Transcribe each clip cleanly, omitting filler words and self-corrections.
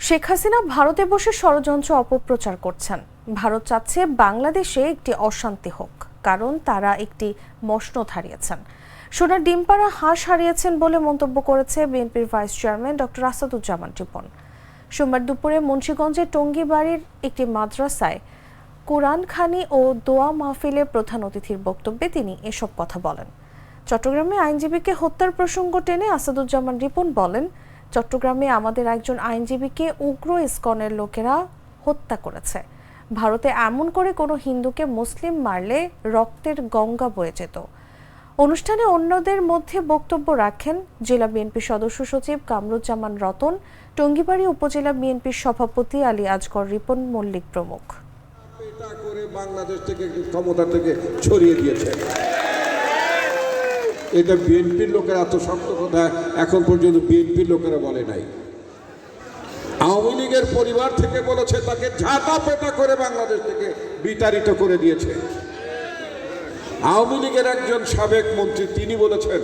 শেখ হাসিনা ভারতে বসে ষড়যন্ত্র অপপ্রচার করছেন। ভারত চাচ্ছে বাংলাদেশে একটি অশান্তি হোক, কারণ তারা একটি মসনদ হারিয়েছেন। সোনার ডিমপাড়া হাঁস হারিয়েছেন বলে মন্তব্য করেছে বিএনপির vice chairman doctor Asaduzzaman Ripon. সোমবার দুপুরে মুন্সিগঞ্জের টঙ্গীবাড়ির একটি মাদ্রাসায় কোরআনখানি ও দোয়া মাহফিলে প্রধান অতিথির বক্তব্যে তিনি এসব কথা বলেন। চট্টগ্রামে আইনজীবীকে হত্যার প্রসঙ্গ টেনে আসাদুজ্জামান রিপন বলেন, চট্টগ্রামে আমাদের একজন আইনজীবীকে উগ্র ইসকনের লোকেরা হত্যা করেছে। ভারতে এমন করে কোনো হিন্দুকে মুসলিম মারলে রক্তের গঙ্গা বয়ে যেত। অনুষ্ঠানে অন্যদের মধ্যে বক্তব্য রাখেন জেলা বিএনপি সদস্য সচিব কামরুজ্জামান রতন, টঙ্গীবাড়ি উপজেলা বিএনপির সভাপতি আলী আজগর রিপন মল্লিক প্রমুখ। বাংলাদেশ থেকে ক্ষমতা থেকে ছড়িয়ে দিয়েছে, এটা বিএনপির লোকেরা এত শক্ত কথা এখন পর্যন্ত বিএনপির লোকেরা বলে নাই। আওয়ামী লীগের পরিবার থেকে বলেছে তাকে ঝাঁটা পেটা করে বাংলাদেশ থেকে বিতাড়িত করে দিয়েছে। আওয়ামী লীগের একজন সাবেক মন্ত্রী তিনি বলেছেন,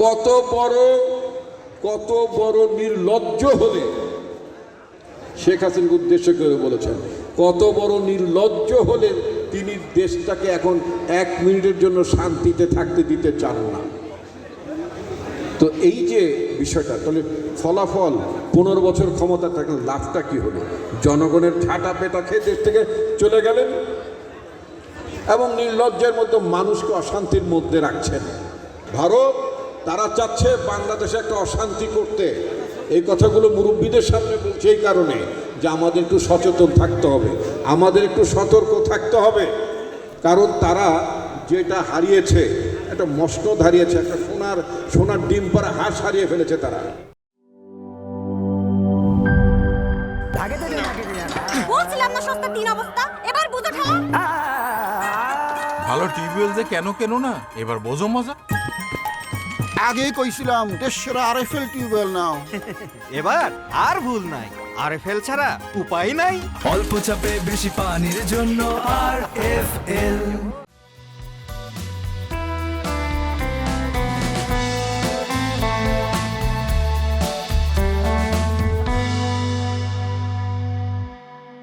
কত বড় নির্লজ্জ হলে, শেখ হাসিনার উদ্দেশ্য করে বলেছেন, কত বড় নির্লজ্জ হলে তিনি দেশটাকে এখন 1 মিনিটের জন্য শান্তিতে থাকতে দিতে চান না। তো এই যে বিষয়টা, তাহলে ফলাফল 15 বছর ক্ষমতা থাকলে লাভটা কি হলো? জনগণের ঝাঁটা পেটা খেয়ে দেশ থেকে চলে গেলেন এবং নির্লজ্জের মতো মানুষকে অশান্তির মধ্যে রাখছেন। ভারত তারা চাচ্ছে বাংলাদেশে একটা অশান্তি করতে। এই কথাগুলো মুরব্বীদের সামনে বলছে এই কারণে যে আমাদের একটু সচেতন থাকতে হবে, আমাদের একটু সতর্ক থাকতে হবে। কারণ তারা যেটা হারিয়েছে, একটা মসনদ হারিয়েছে, একটা সোনার ডিম পাড়া হাঁস হারিয়ে ফেলেছে তারা। বলছিলাম না সস্তা তিন অবস্থা, এবার বুঝো ঠেলা। ভালো টিউবওয়েল যে কেন না, এবার বোঝো মজা। আগে কইছিলাম দেশের আরএফএল টিউবওয়েল নাও। এবার আর ভুল নাই, আরএফএল ছাড়া উপায় নাই। অল্প চাপে বেশি পানির জন্য আরএফএল।